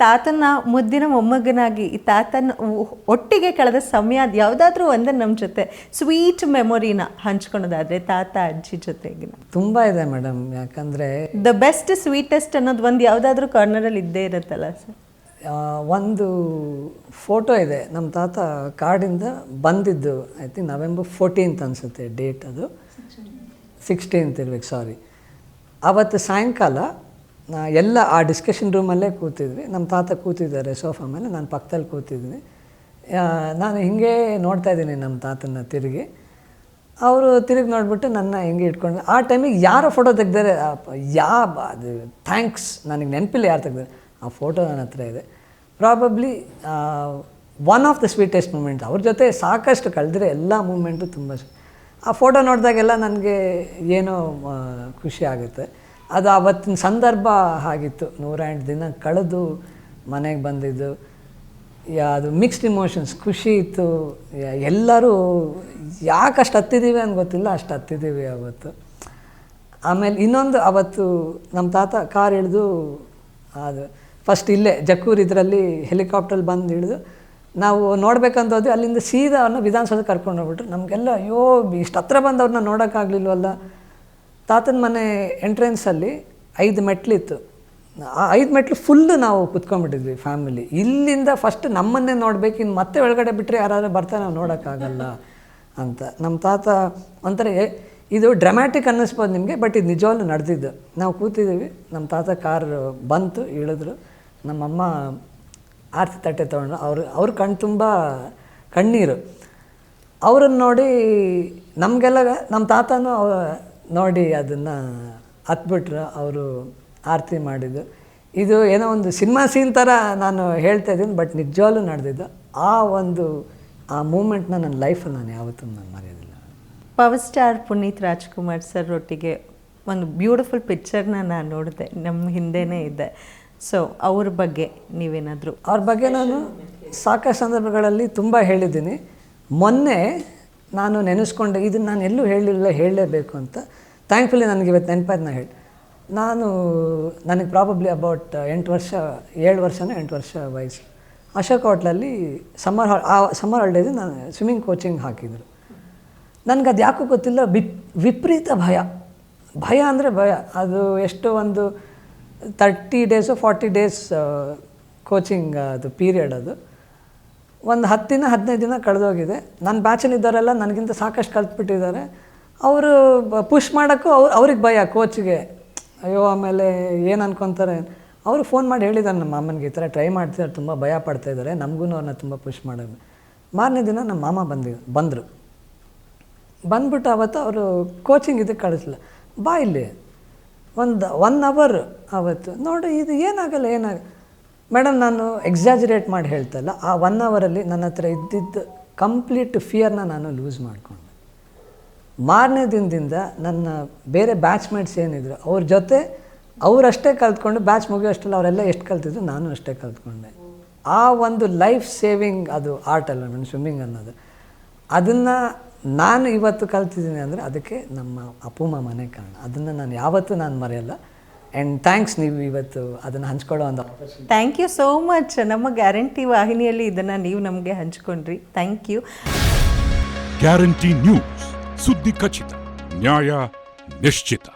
ತಾತನ ಮುದ್ದಿನ ಮೊಮ್ಮಗನಾಗಿ ಈ ತಾತನ ಒಟ್ಟಿಗೆ ಕಳೆದ ಸಮಯ ಅದು ಯಾವುದಾದ್ರೂ ಒಂದು ನಮ್ಮ ಜೊತೆ ಸ್ವೀಟ್ ಮೆಮೊರಿನ ಹಂಚ್ಕೊಳೋದಾದ್ರೆ ತಾತ ಅಜ್ಜಿ ಜೊತೆಗಿನ ತುಂಬ ಇದೆ ಮೇಡಮ್. ಯಾಕಂದರೆ ದ ಬೆಸ್ಟ್ ಸ್ವೀಟೆಸ್ಟ್ ಅನ್ನೋದು ಒಂದು ಯಾವುದಾದ್ರೂ ಕಾರ್ನರಲ್ಲಿ ಇದ್ದೇ ಇರುತ್ತಲ್ಲ ಸರ್. ಒಂದು ಫೋಟೋ ಇದೆ, ನಮ್ಮ ತಾತ ಕಾಡಿಂದ ಬಂದಿದ್ದು. ಐ ಥಿಂಕ್ November 14th ಅನಿಸುತ್ತೆ ಡೇಟ್, ಅದು 16th ಇರ್ಬೇಕು, ಸಾರಿ. ಆವತ್ತು ಸಾಯಂಕಾಲ ಎಲ್ಲ ಆ ಡಿಸ್ಕಷನ್ ರೂಮಲ್ಲೇ ಕೂತಿದ್ವಿ. ನಮ್ಮ ತಾತ ಕೂತಿದ್ದಾರೆ ಸೋಫಾ ಮೇಲೆ, ನಾನು ಪಕ್ಕದಲ್ಲಿ ಕೂತಿದ್ದೀನಿ. ನಾನು ಹಿಂಗೆ ನೋಡ್ತಾ ಇದ್ದೀನಿ ನಮ್ಮ ತಾತನ ತಿರುಗಿ. ಅವರು ತಿರುಗಿ ನೋಡಿಬಿಟ್ಟು ನನ್ನ ಹಿಂಗೆ ಇಟ್ಕೊಂಡು, ಆ ಟೈಮಿಗೆ ಯಾರೋ ಫೋಟೋ ತೆಗ್ದಾರೆ, ಅದು ಥ್ಯಾಂಕ್ಸ್, ನನಗೆ ನೆನಪಿಲ್ಲ ಯಾರು ತೆಗ್ದಾರೆ. ಆ ಫೋಟೋ ನನ್ನ ಹತ್ರ ಇದೆ. Probably one of the sweetest moments. ಅವ್ರ ಜೊತೆ ಸಾಕಷ್ಟು ಕಳೆದ್ರೆ ಎಲ್ಲ ಮೂಮೆಂಟು ತುಂಬ. ಆ ಫೋಟೋ ನೋಡಿದಾಗೆಲ್ಲ ನನಗೆ ಏನೋ ಖುಷಿ ಆಗುತ್ತೆ. ಅದು ಆವತ್ತಿನ ಸಂದರ್ಭ ಆಗಿತ್ತು. 108 ದಿನ ಕಳೆದು ಮನೆಗೆ ಬಂದಿದ್ದು, ಅದು ಮಿಕ್ಸ್ಡ್ ಇಮೋಷನ್ಸ್. ಖುಷಿ ಇತ್ತು. ಎಲ್ಲರೂ ಯಾಕಷ್ಟು ಹತ್ತಿದ್ದೀವಿ ಅಂತ ಗೊತ್ತಿಲ್ಲ, ಅಷ್ಟು ಹತ್ತಿದ್ದೀವಿ ಅವತ್ತು. ಆಮೇಲೆ ಇನ್ನೊಂದು, ಅವತ್ತು ನಮ್ಮ ತಾತ ಕಾರ್ ಇಳಿದು, ಅದು ಫಸ್ಟ್ ಇಲ್ಲೇ ಜಕ್ಕೂರು ಇದರಲ್ಲಿ ಹೆಲಿಕಾಪ್ಟ್ರಲ್ಲಿ ಬಂದು ಇಳಿದು ನಾವು ನೋಡ್ಬೇಕಂತ ಹೋದ್ವಿ. ಅಲ್ಲಿಂದ ಸೀದಾ ಅವ್ರನ್ನ ವಿಧಾನಸೌಧ ಕರ್ಕೊಂಡು ಹೋಗ್ಬಿಟ್ರು. ನಮಗೆಲ್ಲ ಅಯ್ಯೋ ಇಷ್ಟು ಹತ್ರ ಬಂದು ಅವ್ರನ್ನ ನೋಡೋಕ್ಕಾಗಲಿಲ್ವಲ್ಲ. ತಾತನ ಮನೆ ಎಂಟ್ರೆನ್ಸಲ್ಲಿ 5 ಮೆಟ್ಲಿತ್ತು. ಆ 5 ಮೆಟ್ಲು ಫುಲ್ಲು ನಾವು ಕುತ್ಕೊಂಡ್ಬಿಟ್ಟಿದ್ವಿ ಫ್ಯಾಮಿಲಿ. ಇಲ್ಲಿಂದ ಫಸ್ಟ್ ನಮ್ಮನ್ನೇ ನೋಡ್ಬೇಕು, ಇನ್ನು ಮತ್ತೆ ಒಳಗಡೆ ಬಿಟ್ಟರೆ ಯಾರಾದರೂ ಬರ್ತಾರೆ, ನಾವು ನೋಡೋಕ್ಕಾಗಲ್ಲ ಅಂತ. ನಮ್ಮ ತಾತ ಒಂಥರ, ಇದು ಡ್ರಾಮ್ಯಾಟಿಕ್ ಅನ್ನಿಸ್ಬೋದು ನಿಮಗೆ, ಬಟ್ ಇದು ನಿಜವಾಗ್ಲೂ ನಡೆದಿದ್ದು. ನಾವು ಕೂತಿದ್ದೀವಿ, ನಮ್ಮ ತಾತ ಕಾರ್ ಬಂತು, ಇಳಿದ್ರು. ನಮ್ಮಮ್ಮ ಆರತಿ ತಟ್ಟೆ ತೊಗೊಂಡ್ರು. ಅವ್ರ ಕಣ್ಣು ತುಂಬ ಕಣ್ಣೀರು. ಅವ್ರನ್ನ ನೋಡಿ ನಮಗೆಲ್ಲ, ನಮ್ಮ ತಾತನೂ ನೋಡಿ ಅದನ್ನು ಹತ್ಬಿಟ್ರು. ಅವರು ಆರತಿ ಮಾಡಿದ್ದು. ಇದು ಏನೋ ಒಂದು ಸಿನಿಮಾ ಸೀನ್ ಥರ ನಾನು ಹೇಳ್ತಾ ಇದ್ದೀನಿ, ಬಟ್ ನಿಜವಾಗ್ಲೂ ನಡೆದಿದ್ದು. ಆ ಮೂಮೆಂಟ್ನ ನನ್ನ ಲೈಫಲ್ಲಿ ನಾನು ಯಾವತ್ತೂ ನಾನು ಮರೆಯೋದಿಲ್ಲ. Power star Puneeth Rajkumar sir ಒಟ್ಟಿಗೆ ಒಂದು ಬ್ಯೂಟಿಫುಲ್ ಪಿಕ್ಚರ್ನ ನಾನು ನೋಡಿದೆ, ನಮ್ಮ ಹಿಂದೆನೇ ಇದೆ. ಸೊ ಅವ್ರ ಬಗ್ಗೆ ನೀವೇನಾದರೂ? ಅವ್ರ ಬಗ್ಗೆ ನಾನು ಸಾಕಷ್ಟು ಸಂದರ್ಭಗಳಲ್ಲಿ ತುಂಬ ಹೇಳಿದ್ದೀನಿ. ಮೊನ್ನೆ ನಾನು ನೆನೆಸ್ಕೊಂಡೆ, ಇದನ್ನು ನಾನು ಎಲ್ಲೂ ಹೇಳಲೇಬೇಕು ಅಂತ. ಥ್ಯಾಂಕ್ಫುಲಿ ನನಗೆ ಇವತ್ತು ನೆನಪಾಯ್ತು. ನಾನು ನನಗೆ ಪ್ರಾಬಬ್ಲಿ ಅಬೌಟ್ 7 ವರ್ಷನೋ 8 ವರ್ಷ ವಯಸ್ಸು. ಅಶೋಕ್ ಹೋಟ್ಲಲ್ಲಿ ಸಮ್ಮರ್ ಹಾಲಿಡೇಸ್ ನಾನು ಸ್ವಿಮ್ಮಿಂಗ್ ಕೋಚಿಂಗ್ ಹಾಕಿದರು. ನನಗೆ ಅದು ಯಾಕೋ ಗೊತ್ತಿಲ್ಲ, ವಿಪರೀತ ಭಯ ಅಂದರೆ ಭಯ. ಅದು ಎಷ್ಟು ಒಂದು 30 days 40 days ಕೋಚಿಂಗ್ ಅದು ಪೀರಿಯಡ್. ಅದು ಒಂದು 10 ದಿನ 15 ದಿನ ಕಳೆದೋಗಿದೆ. ನನ್ನ ಬ್ಯಾಚಲ್ಲಿದ್ದವರೆಲ್ಲ ನನಗಿಂತ ಸಾಕಷ್ಟು ಕಲ್ತ್ಬಿಟ್ಟಿದ್ದಾರೆ. ಅವರು ಪುಷ್ ಮಾಡೋಕ್ಕೂ ಅವ್ರಿಗೆ ಭಯ, ಕೋಚ್ಗೆ. ಅಯ್ಯೋ ಆಮೇಲೆ ಏನು ಅನ್ಕೊತಾರೆ. ಅವರು ಫೋನ್ ಮಾಡಿ ಹೇಳಿದ್ದಾರೆ ನಮ್ಮ ಮಾಮನಿಗೆ, ಈ ಥರ ಟ್ರೈ ಮಾಡ್ತಿದ್ದಾರೆ, ತುಂಬ ಭಯ ಪಡ್ತಾಯಿದ್ದಾರೆ, ನಮಗೂ ಅವ್ರನ್ನ ತುಂಬ ಪುಷ್ ಮಾಡೋದು. ಮಾರನೇ ದಿನ ನಮ್ಮ ಮಾಮ ಬಂದರು. ಬಂದ್ಬಿಟ್ಟು ಅವತ್ತು ಅವರು ಕೋಚಿಂಗ್ ಇದಕ್ಕೆ ಕಳಿಸಲಿಲ್ಲ, ಬಾ ಇಲ್ಲಿ ಒಂದು 1 hour ಅವತ್ತು ನೋಡು, ಇದು ಏನಾಗಲ್ಲ. ಮೇಡಮ್, ನಾನು ಎಕ್ಸಾಜರೇಟ್ ಮಾಡಿ ಹೇಳ್ತಲ್ಲ, ಆ 1 hourಲ್ಲಿ ನನ್ನ ಹತ್ರ ಇದ್ದಿದ್ದು ಕಂಪ್ಲೀಟ್ ಫಿಯರ್ನ ನಾನು ಲೂಸ್ ಮಾಡಿಕೊಂಡೆ. ಮಾರನೇ ದಿನದಿಂದ ನನ್ನ ಬೇರೆ ಬ್ಯಾಚ್ಮೇಟ್ಸ್ ಏನಿದ್ರು ಅವ್ರ ಜೊತೆ ಅವರಷ್ಟೇ ಕಲ್ತ್ಕೊಂಡು, ಬ್ಯಾಚ್ ಮುಗಿಯೋಷ್ಟಲ್ಲ ಅವರೆಲ್ಲ ಎಷ್ಟು ಕಲ್ತಿದ್ರು ನಾನು ಅಷ್ಟೇ ಕಲ್ತ್ಕೊಂಡೆ. ಆ ಒಂದು ಲೈಫ್ ಸೇವಿಂಗ್ ಅದು ಆರ್ಟ್ ಅಲ್ಲ ಮೇಡಮ್, ಸ್ವಿಮ್ಮಿಂಗ್ ಅನ್ನೋದು. ಅದನ್ನು ನಾನು ಇವತ್ತು ಕಲ್ತಿದ್ದೀನಿ ಅಂದರೆ ಅದಕ್ಕೆ ನಮ್ಮ ಅಪ್ಪುಮ್ಮ ಮನೆ ಕಾರಣ. ಅದನ್ನು ನಾನು ಯಾವತ್ತೂ ನಾನು ಮರೆಯಲ್ಲ. ಆ್ಯಂಡ್ ಥ್ಯಾಂಕ್ಸ್, ನೀವು ಇವತ್ತು ಅದನ್ನು ಹಂಚ್ಕೊಳ್ಳೋ ಒಂದು opportunity. Thank you so much. ನಮ್ಮ ಗ್ಯಾರಂಟಿ ವಾಹಿನಿಯಲ್ಲಿ ಇದನ್ನು ನೀವು ನಮಗೆ ಹಂಚ್ಕೊಂಡ್ರಿ. Thank you. ಗ್ಯಾರಂಟಿ ನ್ಯೂಸ್, ಸುದ್ದಿ ಖಚಿತ, ನ್ಯಾಯ ನಿಶ್ಚಿತ.